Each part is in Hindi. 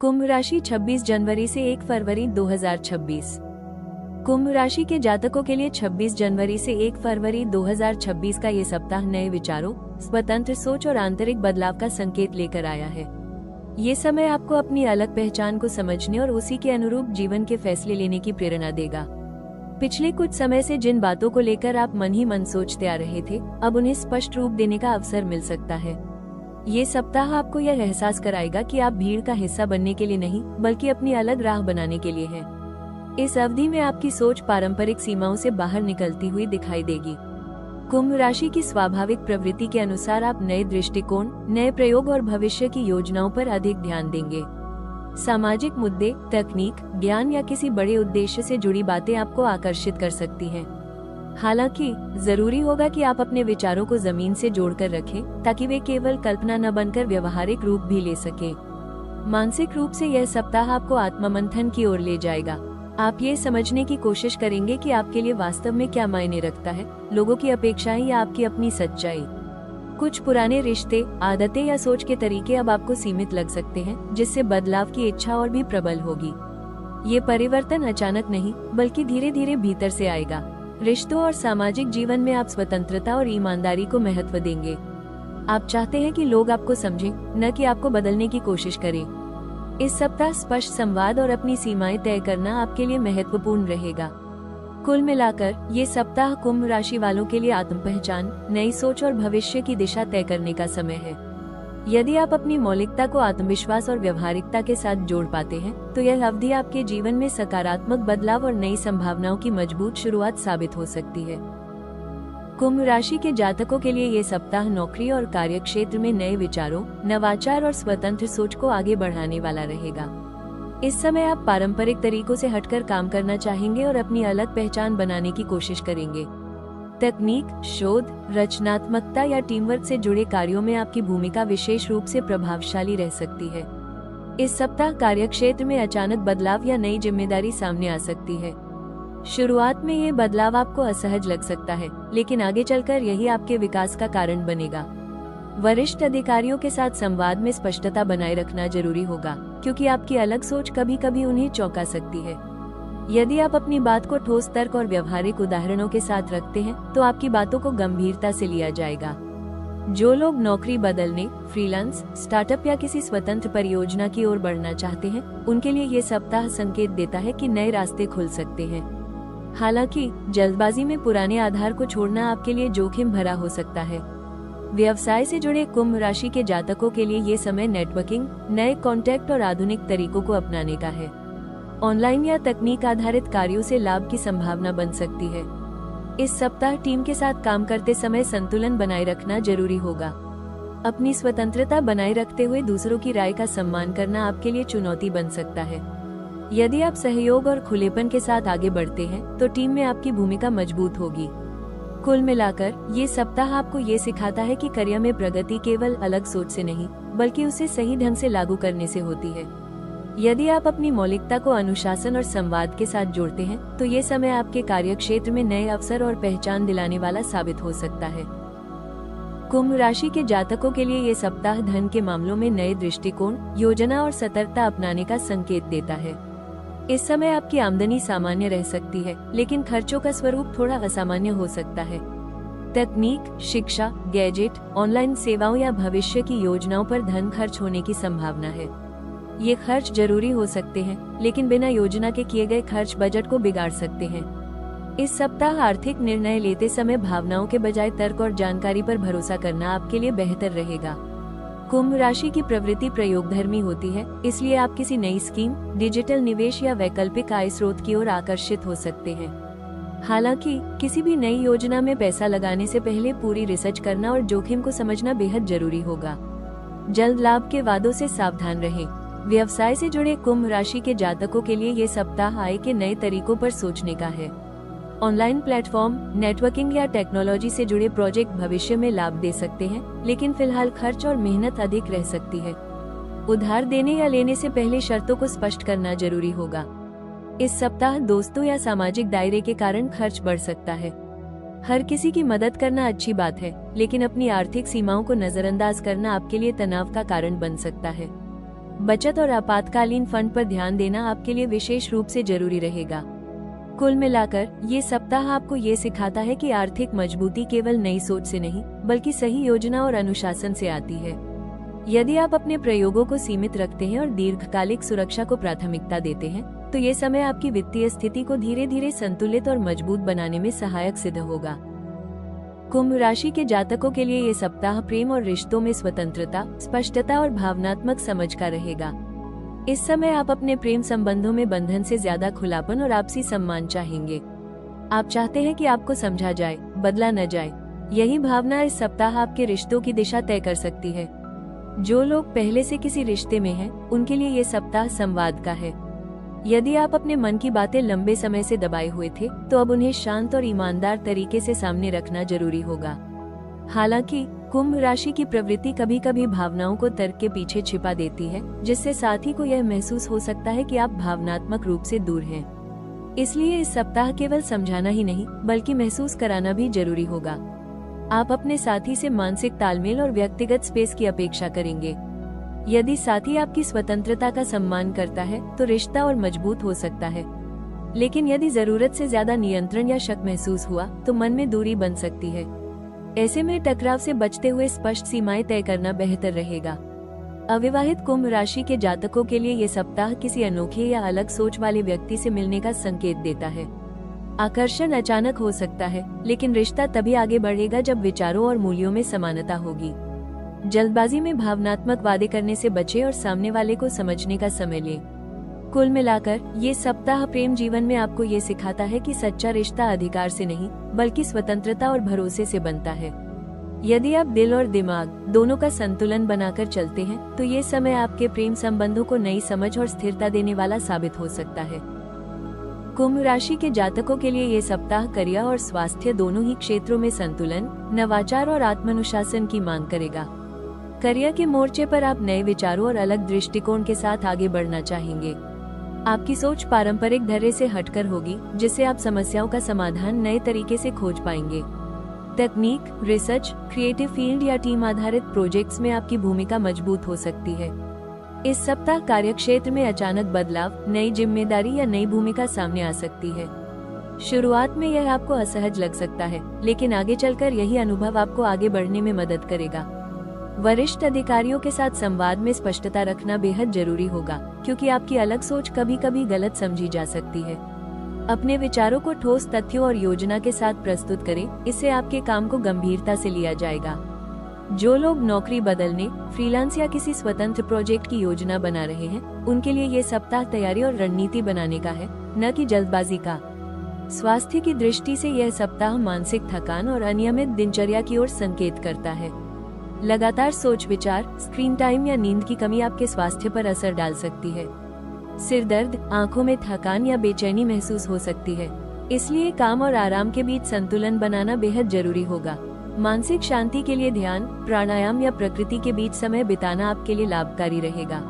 कुंभ राशि 26 जनवरी से 1 फरवरी 2026। कुंभ राशि के जातकों के लिए 26 जनवरी से 1 फरवरी 2026 का ये सप्ताह नए विचारों, स्वतंत्र सोच और आंतरिक बदलाव का संकेत लेकर आया है। ये समय आपको अपनी अलग पहचान को समझने और उसी के अनुरूप जीवन के फैसले लेने की प्रेरणा देगा। पिछले कुछ समय से जिन बातों को लेकर आप मन ही मन सोचते आ रहे थे, अब उन्हें स्पष्ट रूप देने का अवसर मिल सकता है। ये सप्ताह आपको यह एहसास कराएगा कि आप भीड़ का हिस्सा बनने के लिए नहीं, बल्कि अपनी अलग राह बनाने के लिए है। इस अवधि में आपकी सोच पारंपरिक सीमाओं से बाहर निकलती हुई दिखाई देगी। कुंभ राशि की स्वाभाविक प्रवृत्ति के अनुसार आप नए दृष्टिकोण, नए प्रयोग और भविष्य की योजनाओं पर अधिक ध्यान देंगे। सामाजिक मुद्दे, तकनीक, ज्ञान या किसी बड़े उद्देश्य से जुड़ी बातें आपको आकर्षित कर सकती हैं। हालांकि जरूरी होगा कि आप अपने विचारों को जमीन से जोड़कर रखें, ताकि वे केवल कल्पना न बनकर व्यवहारिक रूप भी ले सकें। मानसिक रूप से यह सप्ताह आपको आत्ममंथन की ओर ले जाएगा। आप ये समझने की कोशिश करेंगे कि आपके लिए वास्तव में क्या मायने रखता है, लोगों की अपेक्षाएं या आपकी अपनी सच्चाई। कुछ पुराने रिश्ते, आदतें या सोच के तरीके अब आपको सीमित लग सकते हैं, जिससे बदलाव की इच्छा और भी प्रबल होगी। ये परिवर्तन अचानक नहीं, बल्कि धीरे धीरे भीतर से आएगा। रिश्तों और सामाजिक जीवन में आप स्वतंत्रता और ईमानदारी को महत्व देंगे। आप चाहते हैं कि लोग आपको समझें, न कि आपको बदलने की कोशिश करें। इस सप्ताह स्पष्ट संवाद और अपनी सीमाएं तय करना आपके लिए महत्वपूर्ण रहेगा। कुल मिलाकर ये सप्ताह कुंभ राशि वालों के लिए आत्म पहचान, नई सोच और भविष्य की दिशा तय करने का समय है। यदि आप अपनी मौलिकता को आत्मविश्वास और व्यवहारिकता के साथ जोड़ पाते हैं, तो यह अवधि आपके जीवन में सकारात्मक बदलाव और नई संभावनाओं की मजबूत शुरुआत साबित हो सकती है। कुंभ राशि के जातकों के लिए ये सप्ताह नौकरी और कार्यक्षेत्र में नए विचारों, नवाचार और स्वतंत्र सोच को आगे बढ़ाने वाला रहेगा। इस समय आप पारंपरिक तरीकों से हटकर काम करना चाहेंगे और अपनी अलग पहचान बनाने की कोशिश करेंगे। तकनीक, शोध, रचनात्मकता या टीमवर्क से जुड़े कार्यों में आपकी भूमिका विशेष रूप से प्रभावशाली रह सकती है। इस सप्ताह कार्यक्षेत्र में अचानक बदलाव या नई जिम्मेदारी सामने आ सकती है। शुरुआत में ये बदलाव आपको असहज लग सकता है, लेकिन आगे चलकर यही आपके विकास का कारण बनेगा। वरिष्ठ अधिकारियों के साथ संवाद में स्पष्टता बनाए रखना जरूरी होगा, क्योंकि आपकी अलग सोच कभी कभी उन्हें चौंका सकती है। यदि आप अपनी बात को ठोस तर्क और व्यवहारिक उदाहरणों के साथ रखते हैं, तो आपकी बातों को गंभीरता से लिया जाएगा। जो लोग नौकरी बदलने, फ्रीलांस, स्टार्टअप या किसी स्वतंत्र परियोजना की ओर बढ़ना चाहते हैं, उनके लिए ये सप्ताह संकेत देता है कि नए रास्ते खुल सकते हैं। हालांकि जल्दबाजी में पुराने आधार को छोड़ना आपके लिए जोखिम भरा हो सकता है। व्यवसाय से जुड़े कुंभ राशि के जातकों के लिए ये समय नेटवर्किंग, नए कॉन्टैक्ट और आधुनिक तरीकों को अपनाने का है। ऑनलाइन या तकनीक आधारित कार्यों से लाभ की संभावना बन सकती है। इस सप्ताह टीम के साथ काम करते समय संतुलन बनाए रखना जरूरी होगा। अपनी स्वतंत्रता बनाए रखते हुए दूसरों की राय का सम्मान करना आपके लिए चुनौती बन सकता है। यदि आप सहयोग और खुलेपन के साथ आगे बढ़ते हैं, तो टीम में आपकी भूमिका मजबूत होगी। कुल मिलाकर ये सप्ताह आपको ये सिखाता है कि करियर में प्रगति केवल अलग सोच से नहीं, बल्कि उसे सही ढंग से लागू करने से होती है। यदि आप अपनी मौलिकता को अनुशासन और संवाद के साथ जोड़ते हैं, तो ये समय आपके कार्यक्षेत्र में नए अवसर और पहचान दिलाने वाला साबित हो सकता है। कुंभ राशि के जातकों के लिए ये सप्ताह धन के मामलों में नए दृष्टिकोण, योजना और सतर्कता अपनाने का संकेत देता है। इस समय आपकी आमदनी सामान्य रह सकती है, लेकिन खर्चों का स्वरूप थोड़ा असामान्य हो सकता है। तकनीक, शिक्षा, गैजेट, ऑनलाइन सेवाओं या भविष्य की योजनाओं पर धन खर्च होने की संभावना है। ये खर्च जरूरी हो सकते हैं, लेकिन बिना योजना के किए गए खर्च बजट को बिगाड़ सकते हैं। इस सप्ताह आर्थिक निर्णय लेते समय भावनाओं के बजाय तर्क और जानकारी पर भरोसा करना आपके लिए बेहतर रहेगा। कुंभ राशि की प्रवृत्ति प्रयोगधर्मी होती है, इसलिए आप किसी नई स्कीम, डिजिटल निवेश या वैकल्पिक आय स्रोत की ओर आकर्षित हो सकते हैं। हालांकि किसी भी नई योजना में पैसा लगाने से पहले पूरी रिसर्च करना और जोखिम को समझना बेहद जरूरी होगा। जल्द लाभ के वादों से सावधान रहें। व्यवसाय से जुड़े कुंभ राशि के जातकों के लिए ये सप्ताह आय के नए तरीकों पर सोचने का है। ऑनलाइन प्लेटफॉर्म, नेटवर्किंग या टेक्नोलॉजी से जुड़े प्रोजेक्ट भविष्य में लाभ दे सकते हैं, लेकिन फिलहाल खर्च और मेहनत अधिक रह सकती है। उधार देने या लेने से पहले शर्तों को स्पष्ट करना जरूरी होगा। इस सप्ताह दोस्तों या सामाजिक दायरे के कारण खर्च बढ़ सकता है। हर किसी की मदद करना अच्छी बात है, लेकिन अपनी आर्थिक सीमाओं को नजरअंदाज करना आपके लिए तनाव का कारण बन सकता है। बचत और आपातकालीन फंड पर ध्यान देना आपके लिए विशेष रूप से जरूरी रहेगा। कुल मिलाकर ये सप्ताह आपको ये सिखाता है कि आर्थिक मजबूती केवल नई सोच से नहीं बल्कि सही योजना और अनुशासन से आती है। यदि आप अपने प्रयोगों को सीमित रखते हैं और दीर्घकालिक सुरक्षा को प्राथमिकता देते हैं तो ये समय आपकी वित्तीय स्थिति को धीरे धीरे संतुलित और मजबूत बनाने में सहायक सिद्ध होगा। कुंभ राशि के जातकों के लिए ये सप्ताह प्रेम और रिश्तों में स्वतंत्रता, स्पष्टता और भावनात्मक समझ का रहेगा। इस समय आप अपने प्रेम संबंधों में बंधन से ज्यादा खुलापन और आपसी सम्मान चाहेंगे। आप चाहते हैं कि आपको समझा जाए, बदला न जाए। यही भावना इस सप्ताह आपके रिश्तों की दिशा तय कर सकती है। जो लोग पहले से किसी रिश्ते में हैं, उनके लिए ये सप्ताह संवाद का है। यदि आप अपने मन की बातें लंबे समय से दबाए हुए थे तो अब उन्हें शांत और ईमानदार तरीके से सामने रखना जरूरी होगा। हालांकि कुंभ राशि की प्रवृत्ति कभी कभी भावनाओं को तर्क के पीछे छिपा देती है, जिससे साथी को यह महसूस हो सकता है कि आप भावनात्मक रूप से दूर हैं। इसलिए इस सप्ताह केवल समझाना ही नहीं बल्कि महसूस कराना भी जरूरी होगा। आप अपने साथी से मानसिक तालमेल और व्यक्तिगत स्पेस की अपेक्षा करेंगे। यदि साथी आपकी स्वतंत्रता का सम्मान करता है तो रिश्ता और मजबूत हो सकता है, लेकिन यदि जरूरत से ज्यादा नियंत्रण या शक महसूस हुआ तो मन में दूरी बन सकती है। ऐसे में टकराव से बचते हुए स्पष्ट सीमाएं तय करना बेहतर रहेगा। अविवाहित कुंभ राशि के जातकों के लिए ये सप्ताह किसी अनोखे या अलग सोच वाले व्यक्ति से मिलने का संकेत देता है। आकर्षण अचानक हो सकता है, लेकिन रिश्ता तभी आगे बढ़ेगा जब विचारों और मूल्यों में समानता होगी। जल्दबाजी में भावनात्मक वादे करने से बचें और सामने वाले को समझने का समय लें। कुल मिलाकर ये सप्ताह प्रेम जीवन में आपको ये सिखाता है कि सच्चा रिश्ता अधिकार से नहीं बल्कि स्वतंत्रता और भरोसे से बनता है। यदि आप दिल और दिमाग दोनों का संतुलन बनाकर चलते हैं तो ये समय आपके प्रेम संबंधों को नई समझ और स्थिरता देने वाला साबित हो सकता है। कुंभ राशि के जातकों के लिए ये सप्ताह करियर और स्वास्थ्य दोनों ही क्षेत्रों में संतुलन, नवाचार और आत्मानुशासन की मांग करेगा। करियर के मोर्चे पर आप नए विचारों और अलग दृष्टिकोण के साथ आगे बढ़ना चाहेंगे। आपकी सोच पारंपरिक ढर्रे से हटकर होगी, जिससे आप समस्याओं का समाधान नए तरीके से खोज पाएंगे। तकनीक, रिसर्च, क्रिएटिव फील्ड या टीम आधारित प्रोजेक्ट्स में आपकी भूमिका मजबूत हो सकती है। इस सप्ताह कार्यक्षेत्र में अचानक बदलाव, नई जिम्मेदारी या नई भूमिका सामने आ सकती है। शुरुआत में यह आपको असहज लग सकता है, लेकिन आगे चलकर यही अनुभव आपको आगे बढ़ने में मदद करेगा। वरिष्ठ अधिकारियों के साथ संवाद में स्पष्टता रखना बेहद जरूरी होगा, क्योंकि आपकी अलग सोच कभी कभी गलत समझी जा सकती है। अपने विचारों को ठोस तथ्यों और योजना के साथ प्रस्तुत करें, इससे आपके काम को गंभीरता से लिया जाएगा। जो लोग नौकरी बदलने, फ्रीलांस या किसी स्वतंत्र प्रोजेक्ट की योजना बना रहे हैं, उनके लिए ये सप्ताह तैयारी और रणनीति बनाने का है, न कि जल्दबाजी का। स्वास्थ्य की दृष्टि से यह सप्ताह मानसिक थकान और अनियमित दिनचर्या की ओर संकेत करता है। लगातार सोच विचार, स्क्रीन टाइम या नींद की कमी आपके स्वास्थ्य पर असर डाल सकती है। सिर दर्द, आंखों में थकान या बेचैनी महसूस हो सकती है, इसलिए काम और आराम के बीच संतुलन बनाना बेहद जरूरी होगा। मानसिक शांति के लिए ध्यान, प्राणायाम या प्रकृति के बीच समय बिताना आपके लिए लाभकारी रहेगा।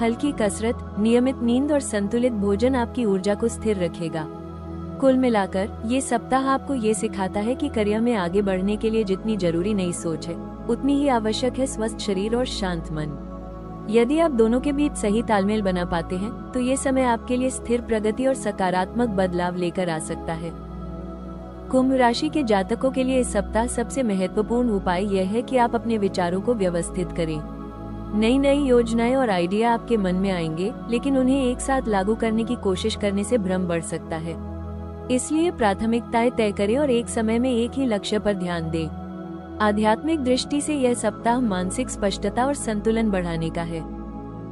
हल्की कसरत, नियमित नींद और संतुलित भोजन आपकी ऊर्जा को स्थिर रखेगा। कुल मिलाकर ये सप्ताह आपको ये सिखाता है कि करियर में आगे बढ़ने के लिए जितनी जरूरी नई सोच है, उतनी ही आवश्यक है स्वस्थ शरीर और शांत मन। यदि आप दोनों के बीच सही तालमेल बना पाते हैं तो ये समय आपके लिए स्थिर प्रगति और सकारात्मक बदलाव लेकर आ सकता है। कुंभ राशि के जातकों के लिए इस सप्ताह सबसे महत्वपूर्ण उपाय यह है कि आप अपने विचारों को व्यवस्थित करें। नई योजनाएं और आइडिया आपके मन में आएंगे, लेकिन उन्हें एक साथ लागू करने की कोशिश करने से भ्रम बढ़ सकता है। इसलिए प्राथमिकताएं तय करें और एक समय में एक ही लक्ष्य पर ध्यान दें। आध्यात्मिक दृष्टि से यह सप्ताह मानसिक स्पष्टता और संतुलन बढ़ाने का है।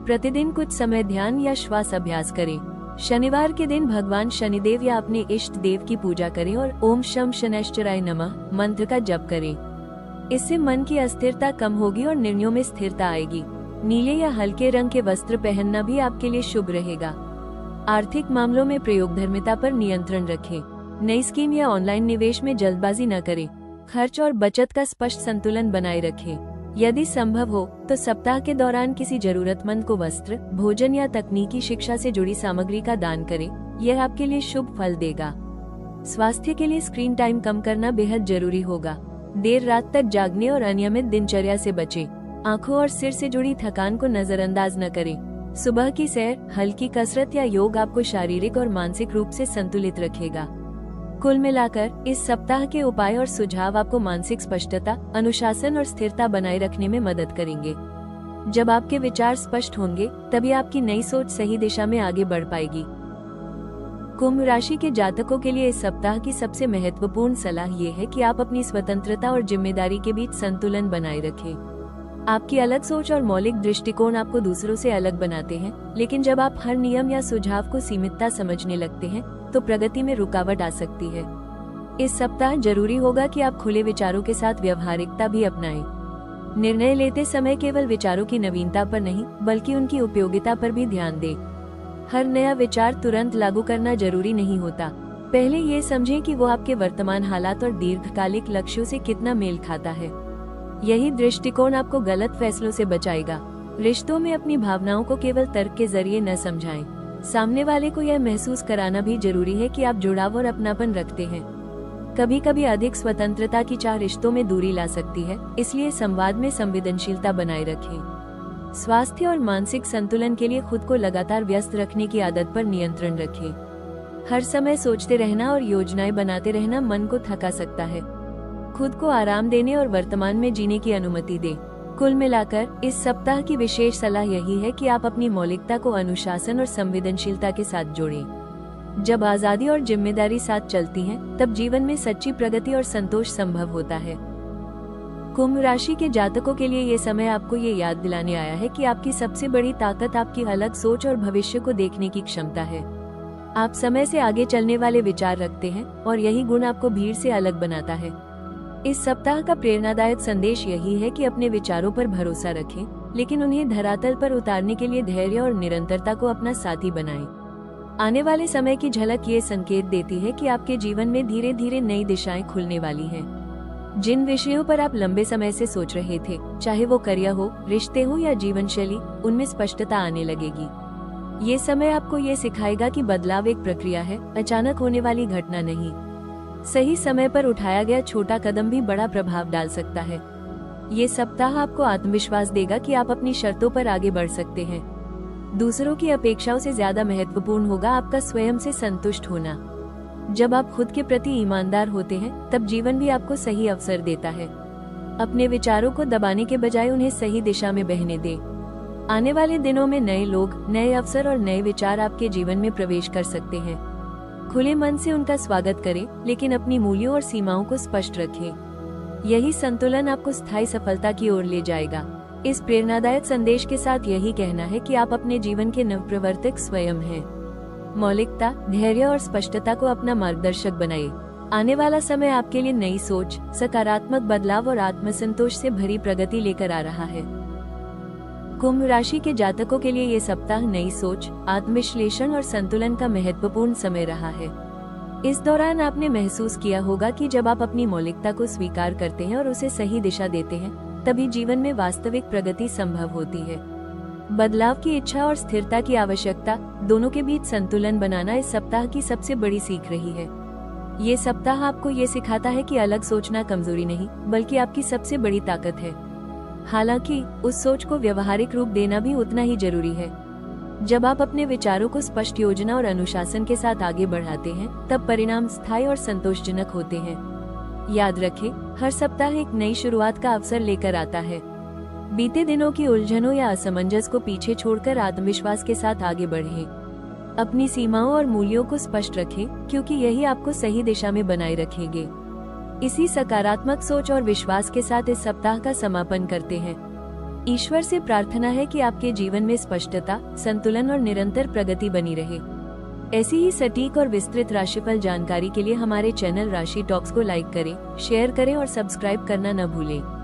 प्रतिदिन कुछ समय ध्यान या श्वास अभ्यास करें। शनिवार के दिन भगवान शनिदेव या अपने इष्ट देव की पूजा करें और ओम शम शनैश्चराय नमः मंत्र का जप करें। इससे मन की अस्थिरता कम होगी और निर्णयों में स्थिरता आएगी। नीले या हल्के रंग के वस्त्र पहनना भी आपके लिए शुभ रहेगा। आर्थिक मामलों में प्रयोगधर्मिता पर नियंत्रण रखें। नई स्कीम या ऑनलाइन निवेश में जल्दबाजी न करें। खर्च और बचत का स्पष्ट संतुलन बनाए रखें। यदि संभव हो तो सप्ताह के दौरान किसी जरूरतमंद को वस्त्र, भोजन या तकनीकी शिक्षा से जुड़ी सामग्री का दान करें। यह आपके लिए शुभ फल देगा। स्वास्थ्य के लिए स्क्रीन टाइम कम करना बेहद जरूरी होगा। देर रात तक जागने और अनियमित दिनचर्या से बचें। आंखों और सिर से जुड़ी थकान को नजरअंदाज न करें। सुबह की सैर, हल्की कसरत या योग आपको शारीरिक और मानसिक रूप से संतुलित रखेगा। कुल मिलाकर इस सप्ताह के उपाय और सुझाव आपको मानसिक स्पष्टता, अनुशासन और स्थिरता बनाए रखने में मदद करेंगे। जब आपके विचार स्पष्ट होंगे, तभी आपकी नई सोच सही दिशा में आगे बढ़ पाएगी। कुंभ राशि के जातकों के लिए इस सप्ताह की सबसे महत्वपूर्ण सलाह ये है कि आप अपनी स्वतंत्रता और जिम्मेदारी के बीच संतुलन बनाए रखें। आपकी अलग सोच और मौलिक दृष्टिकोण आपको दूसरों से अलग बनाते हैं, लेकिन जब आप हर नियम या सुझाव को सीमितता समझने लगते हैं, तो प्रगति में रुकावट आ सकती है। इस सप्ताह जरूरी होगा कि आप खुले विचारों के साथ व्यवहारिकता भी अपनाएं। निर्णय लेते समय केवल विचारों की नवीनता पर नहीं, बल्कि उनकी उपयोगिता पर भी ध्यान दें। हर नया विचार तुरंत लागू करना जरूरी नहीं होता। पहले ये समझें कि वो आपके वर्तमान हालात और दीर्घकालिक लक्ष्यों से कितना मेल खाता है। यही दृष्टिकोण आपको गलत फैसलों से बचाएगा। रिश्तों में अपनी भावनाओं को केवल तर्क के जरिए न समझाएं। सामने वाले को यह महसूस कराना भी जरूरी है कि आप जुड़ाव और अपनापन रखते हैं। कभी कभी अधिक स्वतंत्रता की चाह रिश्तों में दूरी ला सकती है, इसलिए संवाद में संवेदनशीलता बनाए रखें। स्वास्थ्य और मानसिक संतुलन के लिए खुद को लगातार व्यस्त रखने की आदत पर नियंत्रण रखें। हर समय सोचते रहना और योजनाएं बनाते रहना मन को थका सकता है। खुद को आराम देने और वर्तमान में जीने की अनुमति दें। कुल मिलाकर इस सप्ताह की विशेष सलाह यही है कि आप अपनी मौलिकता को अनुशासन और संवेदनशीलता के साथ जोड़ें। जब आजादी और जिम्मेदारी साथ चलती हैं, तब जीवन में सच्ची प्रगति और संतोष संभव होता है। कुंभ राशि के जातकों के लिए ये समय आपको ये याद दिलाने आया है कि आपकी सबसे बड़ी ताकत आपकी अलग सोच और भविष्य को देखने की क्षमता है। आप समय से आगे चलने वाले विचार रखते हैं और यही गुण आपको भीड़ से अलग बनाता है। इस सप्ताह का प्रेरणादायक संदेश यही है कि अपने विचारों पर भरोसा रखें, लेकिन उन्हें धरातल पर उतारने के लिए धैर्य और निरंतरता को अपना साथी बनाएं। आने वाले समय की झलक ये संकेत देती है कि आपके जीवन में धीरे धीरे नई दिशाएं खुलने वाली हैं। जिन विषयों पर आप लंबे समय से सोच रहे थे, चाहे वो करियर हो, रिश्ते हो या जीवन शैली, उनमें स्पष्टता आने लगेगी। ये समय आपको ये सिखाएगा कि बदलाव एक प्रक्रिया है, अचानक होने वाली घटना नहीं। सही समय पर उठाया गया छोटा कदम भी बड़ा प्रभाव डाल सकता है। ये सप्ताह आपको आत्मविश्वास देगा कि आप अपनी शर्तों पर आगे बढ़ सकते हैं। दूसरों की अपेक्षाओं से ज्यादा महत्वपूर्ण होगा आपका स्वयं से संतुष्ट होना। जब आप खुद के प्रति ईमानदार होते हैं, तब जीवन भी आपको सही अवसर देता है। अपने विचारों को दबाने के बजाय उन्हें सही दिशा में बहने दें। आने वाले दिनों में नए लोग, नए अवसर और नए विचार आपके जीवन में प्रवेश कर सकते हैं। खुले मन से उनका स्वागत करें, लेकिन अपनी मूल्यों और सीमाओं को स्पष्ट रखें। यही संतुलन आपको स्थायी सफलता की ओर ले जाएगा। इस प्रेरणादायक संदेश के साथ यही कहना है कि आप अपने जीवन के नवप्रवर्तक स्वयं हैं। मौलिकता, धैर्य और स्पष्टता को अपना मार्गदर्शक बनाइए। आने वाला समय आपके लिए नई सोच, सकारात्मक बदलाव और आत्मसंतोष से भरी प्रगति लेकर आ रहा है। कुंभ राशि के जातकों के लिए ये सप्ताह नई सोच, आत्मविश्लेषण और संतुलन का महत्वपूर्ण समय रहा है। इस दौरान आपने महसूस किया होगा कि जब आप अपनी मौलिकता को स्वीकार करते हैं और उसे सही दिशा देते हैं, तभी जीवन में वास्तविक प्रगति संभव होती है। बदलाव की इच्छा और स्थिरता की आवश्यकता, दोनों के बीच संतुलन बनाना इस सप्ताह की सबसे बड़ी सीख रही है। ये सप्ताह आपको ये सिखाता है कि अलग सोचना कमजोरी नहीं, बल्कि आपकी सबसे बड़ी ताकत है। हालांकि उस सोच को व्यवहारिक रूप देना भी उतना ही जरूरी है। जब आप अपने विचारों को स्पष्ट योजना और अनुशासन के साथ आगे बढ़ाते हैं, तब परिणाम स्थायी और संतोषजनक होते हैं। याद रखें, हर सप्ताह एक नई शुरुआत का अवसर लेकर आता है। बीते दिनों की उलझनों या असमंजस को पीछे छोड़कर आत्मविश्वास के साथ आगे बढ़ें। अपनी सीमाओं और मूल्यों को स्पष्ट रखें, क्योंकि यही आपको सही दिशा में बनाए रखेंगे। इसी सकारात्मक सोच और विश्वास के साथ इस सप्ताह का समापन करते हैं। ईश्वर से प्रार्थना है कि आपके जीवन में स्पष्टता, संतुलन और निरंतर प्रगति बनी रहे। ऐसी ही सटीक और विस्तृत राशिफल जानकारी के लिए हमारे चैनल राशि टॉक्स को लाइक करें, शेयर करें और सब्सक्राइब करना न भूलें।